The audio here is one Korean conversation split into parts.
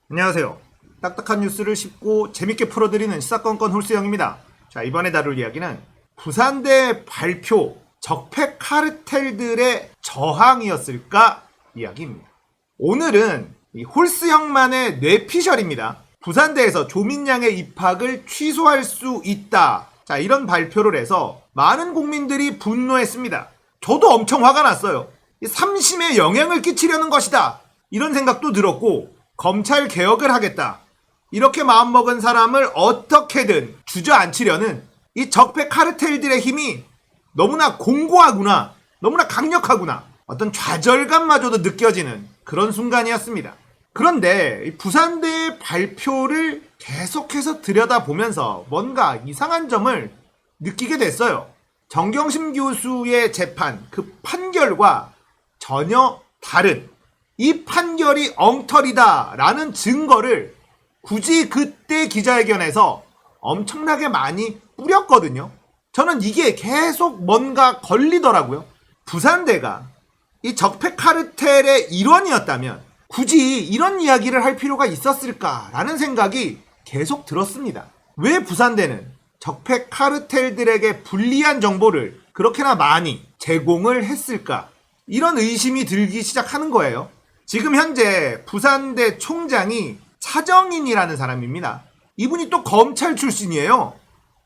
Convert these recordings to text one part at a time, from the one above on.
안녕하세요. 딱딱한 뉴스를 쉽고 재밌게 풀어드리는 시사건건 홀수영입니다. 자, 이번에 다룰 이야기는 부산대 발표 적폐 카르텔들의 저항이었을까 이야기입니다. 오늘은 이 홀수형만의 뇌피셜입니다. 부산대에서 조민양의 입학을 취소할 수 있다. 자, 이런 발표를 해서 많은 국민들이 분노했습니다. 저도 엄청 화가 났어요. 삼심에 영향을 끼치려는 것이다. 이런 생각도 들었고, 검찰 개혁을 하겠다. 이렇게 마음먹은 사람을 어떻게든 주저앉히려는 이 적폐 카르텔들의 힘이 너무나 공고하구나, 너무나 강력하구나, 어떤 좌절감마저도 느껴지는 그런 순간이었습니다. 그런데 이 부산대의 발표를 계속해서 들여다보면서 뭔가 이상한 점을 느끼게 됐어요. 정경심 교수의 재판, 그 판결과 전혀 다른, 이 판결이 엉터리다 라는 증거를 굳이 그때 기자회견에서 엄청나게 많이 뿌렸거든요. 저는 이게 계속 뭔가 걸리더라고요. 부산대가 이 적폐 카르텔의 일원이었다면 굳이 이런 이야기를 할 필요가 있었을까라는 생각이 계속 들었습니다. 왜 부산대는 적폐 카르텔들에게 불리한 정보를 그렇게나 많이 제공을 했을까? 이런 의심이 들기 시작하는 거예요. 지금 현재 부산대 총장이 차정인이라는 사람입니다. 이분이 또 검찰 출신이에요.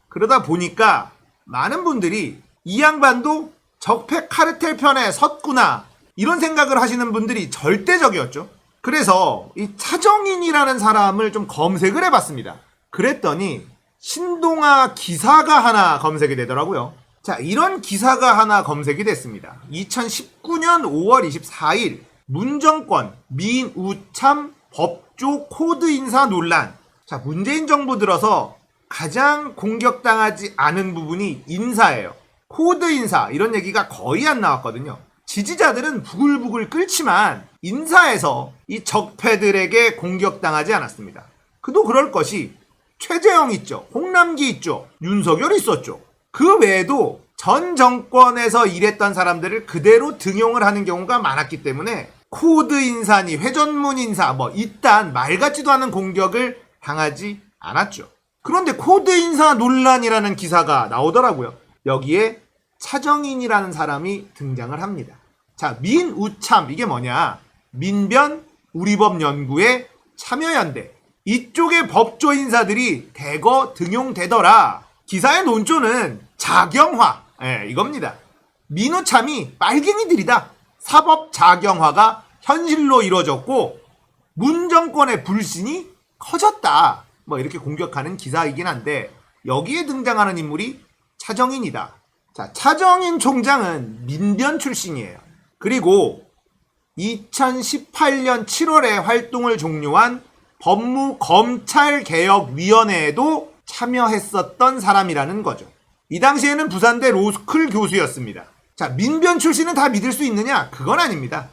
그러다 보니까 많은 분들이 이 양반도 적폐 카르텔 편에 섰구나, 이런 생각을 하시는 분들이 절대적이었죠. 그래서 이 차정인이라는 사람을 좀 검색을 해봤습니다. 그랬더니 신동아 기사가 하나 검색이 되더라고요. 자, 이런 기사가 하나 검색이 됐습니다. 2019년 5월 24일 문정권 민우참 법조 코드 인사 논란. 자, 문재인 정부 들어서 가장 공격당하지 않은 부분이 인사예요. 코드 인사, 이런 얘기가 거의 안 나왔거든요. 지지자들은 부글부글 끓지만 인사에서 이 적폐들에게 공격당하지 않았습니다. 그도 그럴 것이 최재형 있죠, 홍남기 있죠, 윤석열 있었죠. 그 외에도 전 정권에서 일했던 사람들을 그대로 등용을 하는 경우가 많았기 때문에 코드 인사니 회전문 인사 이딴 말 같지도 않은 공격을 당하지 않았죠. 그런데 코드 인사 논란이라는 기사가 나오더라고요. 여기에 차정인이라는 사람이 등장을 합니다. 자, 민우참, 이게 뭐냐? 민변 우리법연구회 참여연대, 이쪽의 법조 인사들이 대거 등용되더라. 기사의 논조는 자경화, 이겁니다. 민우참이 빨갱이들이다. 사법 자경화가 현실로 이루어졌고 문정권의 불신이 커졌다. 이렇게 공격하는 기사이긴 한데, 여기에 등장하는 인물이 차정인이다. 자, 차정인 총장은 민변 출신이에요. 그리고 2018년 7월에 활동을 종료한 법무검찰개혁위원회에도 참여했었던 사람이라는 거죠. 이 당시에는 부산대 로스쿨 교수였습니다. 자, 민변 출신은 다 믿을 수 있느냐? 그건 아닙니다.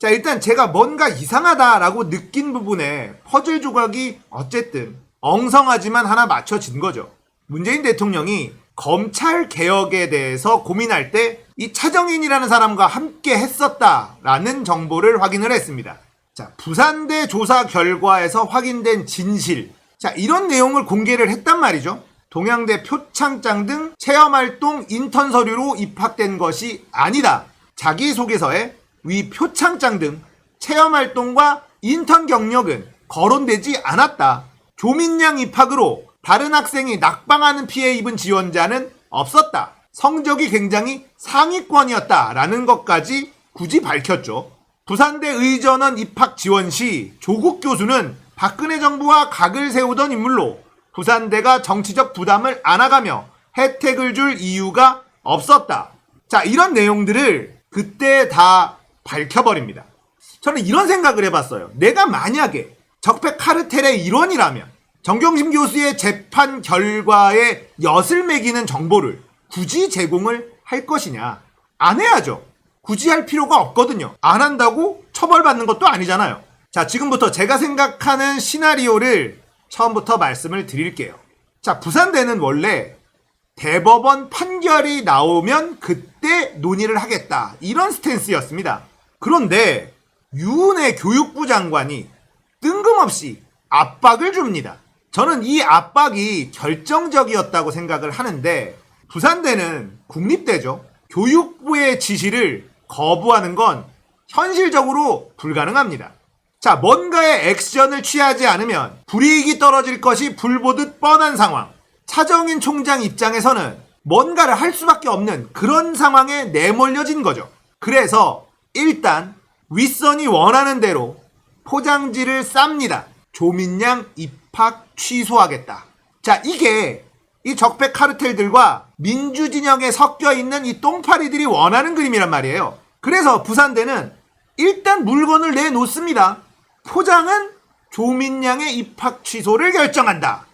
자, 일단 제가 뭔가 이상하다라고 느낀 부분에 퍼즐 조각이 어쨌든 엉성하지만 하나 맞춰진 거죠. 문재인 대통령이 검찰 개혁에 대해서 고민할 때 이 차정인이라는 사람과 함께 했었다라는 정보를 확인을 했습니다. 자, 부산대 조사 결과에서 확인된 진실. 자, 이런 내용을 공개를 했단 말이죠. 동양대 표창장 등 체험활동 인턴 서류로 입학된 것이 아니다. 자기소개서에 위 표창장 등 체험활동과 인턴 경력은 거론되지 않았다. 조민양 입학으로 다른 학생이 낙방하는 피해 입은 지원자는 없었다. 성적이 굉장히 상위권이었다라는 것까지 굳이 밝혔죠. 부산대 의전원 입학 지원 시 조국 교수는 박근혜 정부와 각을 세우던 인물로 부산대가 정치적 부담을 안아가며 혜택을 줄 이유가 없었다. 자, 이런 내용들을 그때 다 밝혀버립니다. 저는 이런 생각을 해봤어요. 내가 만약에 적폐 카르텔의 일원이라면 정경심 교수의 재판 결과에 엿을 매기는 정보를 굳이 제공을 할 것이냐? 안 해야죠. 굳이 할 필요가 없거든요. 안 한다고 처벌받는 것도 아니잖아요. 자, 지금부터 제가 생각하는 시나리오를 처음부터 말씀을 드릴게요. 자, 부산대는 원래 대법원 판결이 나오면 그때 논의를 하겠다. 이런 스탠스였습니다. 그런데 유은혜 교육부 장관이 뜬금없이 압박을 줍니다. 저는 이 압박이 결정적이었다고 생각을 하는데 부산대는 국립대죠. 교육부의 지시를 거부하는 건 현실적으로 불가능합니다. 자, 뭔가의 액션을 취하지 않으면 불이익이 떨어질 것이 불보듯 뻔한 상황. 차정인 총장 입장에서는 뭔가를 할 수밖에 없는 그런 상황에 내몰려진 거죠. 그래서 일단 윗선이 원하는 대로 포장지를 쌉니다. 조민양 입학 취소하겠다. 자, 이게 이 적폐 카르텔들과 민주진영에 섞여 있는 이 똥파리들이 원하는 그림이란 말이에요. 그래서 부산대는 일단 물건을 내놓습니다. 포장은 조민양의 입학 취소를 결정한다.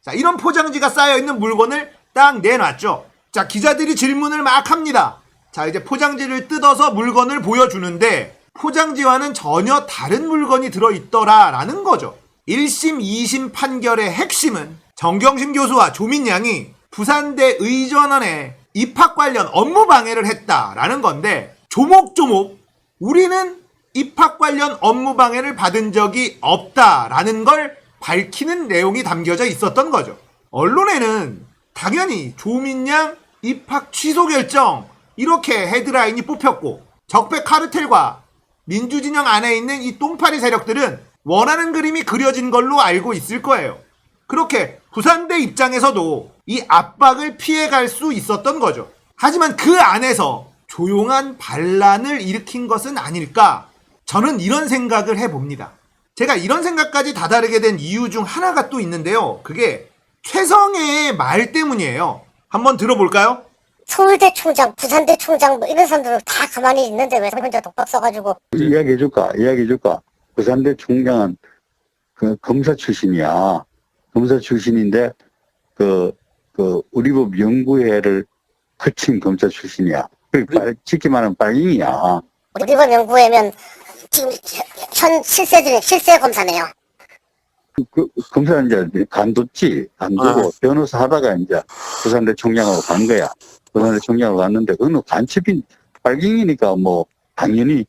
자, 이런 포장지가 쌓여있는 물건을 딱 내놨죠. 자, 기자들이 질문을 막 합니다. 자, 이제 포장지를 뜯어서 물건을 보여주는데 포장지와는 전혀 다른 물건이 들어있더라라는 거죠. 1심, 2심 판결의 핵심은 정경심 교수와 조민양이 부산대 의전원에 입학 관련 업무 방해를 했다라는 건데 조목조목 우리는 입학 관련 업무 방해를 받은 적이 없다라는 걸 밝히는 내용이 담겨져 있었던 거죠. 언론에는 당연히 조민양 입학 취소 결정 이렇게 헤드라인이 뽑혔고 적폐 카르텔과 민주진영 안에 있는 이 똥파리 세력들은 원하는 그림이 그려진 걸로 알고 있을 거예요. 그렇게 부산대 입장에서도 이 압박을 피해갈 수 있었던 거죠. 하지만 그 안에서 조용한 반란을 일으킨 것은 아닐까? 저는 이런 생각을 해봅니다. 제가 이런 생각까지 다다르게 된 이유 중 하나가 또 있는데요. 그게 최성해의 말 때문이에요. 한번 들어볼까요? 서울대 총장, 부산대 총장 뭐 이런 사람들은 다 가만히 있는데 왜 혼자 독박 써가지고 이야기해줄까? 부산대 총장은 그 검사 출신이야. 검사 출신인데 우리 법 연구회를 거친 검사 출신이야. 쉽게 말하면 빨갱이야. 우리법 연구회면 지금 현 실세 검사네요. 검사는 이제 간뒀지. 간두고 변호사 하다가 이제 부산대 총장으로 간 거야. 부산대 총장으로 갔는데 그건 간첩인 빨갱이니까 뭐 당연히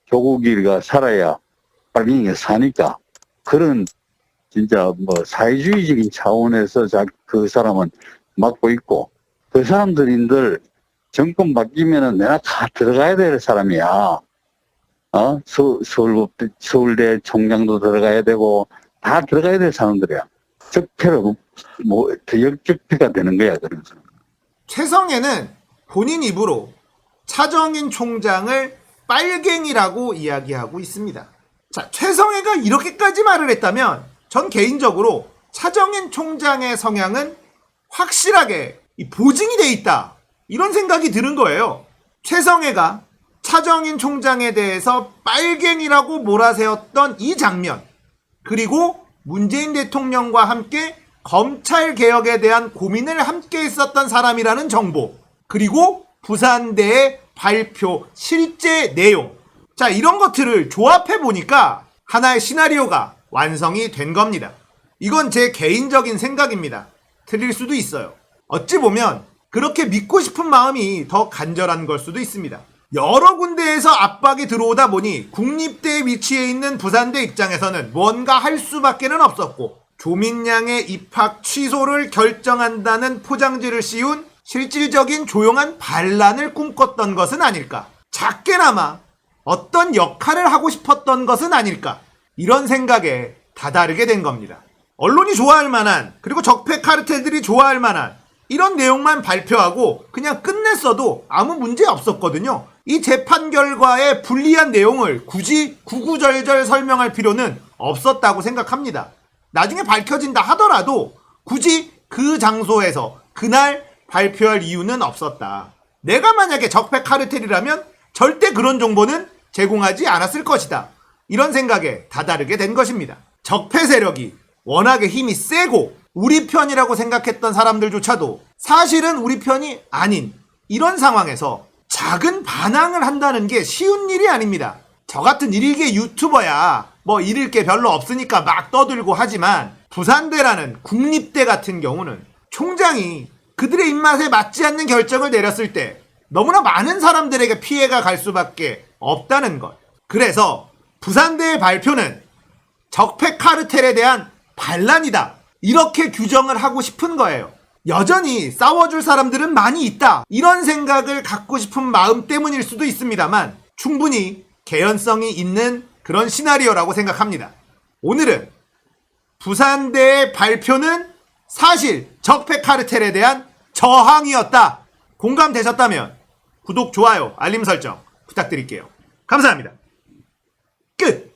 조국이가 살아야 빨갱이가 사니까 그런 진짜 뭐 사회주의적인 차원에서 그 사람은 맡고 있고 그 사람들인들 정권 바뀌면은 내가 다 들어가야 될 사람이야. 서울대 총장도 들어가야 되고 다 들어가야 될 사람들이야. 적폐로 역적폐가 되는 거야. 그래서 최성해는 본인 입으로 차정인 총장을 빨갱이라고 이야기하고 있습니다. 자, 최성해가 이렇게까지 말을 했다면 전 개인적으로 차정인 총장의 성향은 확실하게 보증이 돼 있다. 이런 생각이 드는 거예요. 최성해가 차정인 총장에 대해서 빨갱이라고 몰아세웠던 이 장면, 그리고 문재인 대통령과 함께 검찰 개혁에 대한 고민을 함께 했었던 사람이라는 정보, 그리고 부산대의 발표 실제 내용. 자, 이런 것들을 조합해 보니까 하나의 시나리오가 완성이 된 겁니다. 이건 제 개인적인 생각입니다. 틀릴 수도 있어요. 어찌 보면 그렇게 믿고 싶은 마음이 더 간절한 걸 수도 있습니다. 여러 군데에서 압박이 들어오다 보니 국립대에 위치해 있는 부산대 입장에서는 뭔가 할 수밖에는 없었고 조민양의 입학 취소를 결정한다는 포장지를 씌운 실질적인 조용한 반란을 꿈꿨던 것은 아닐까. 작게나마 어떤 역할을 하고 싶었던 것은 아닐까. 이런 생각에 다다르게 된 겁니다. 언론이 좋아할 만한, 그리고 적폐 카르텔들이 좋아할 만한 이런 내용만 발표하고 그냥 끝냈어도 아무 문제 없었거든요. 이 재판 결과의 불리한 내용을 굳이 구구절절 설명할 필요는 없었다고 생각합니다. 나중에 밝혀진다 하더라도 굳이 그 장소에서 그날 발표할 이유는 없었다. 내가 만약에 적폐 카르텔이라면 절대 그런 정보는 제공하지 않았을 것이다. 이런 생각에 다다르게 된 것입니다. 적폐 세력이 워낙에 힘이 세고 우리 편이라고 생각했던 사람들조차도 사실은 우리 편이 아닌 이런 상황에서 작은 반항을 한다는 게 쉬운 일이 아닙니다. 저 같은 일개 유튜버야 뭐 잃을 게 별로 없으니까 막 떠들고 하지만 부산대라는 국립대 같은 경우는 총장이 그들의 입맛에 맞지 않는 결정을 내렸을 때 너무나 많은 사람들에게 피해가 갈 수밖에 없다는 것. 그래서 부산대의 발표는 적폐 카르텔에 대한 반란이다. 이렇게 규정을 하고 싶은 거예요. 여전히 싸워줄 사람들은 많이 있다. 이런 생각을 갖고 싶은 마음 때문일 수도 있습니다만 충분히 개연성이 있는 그런 시나리오라고 생각합니다. 오늘은 부산대의 발표는 사실 적폐 카르텔에 대한 저항이었다. 공감되셨다면 구독, 좋아요, 알림 설정 부탁드릴게요. 감사합니다. 끝!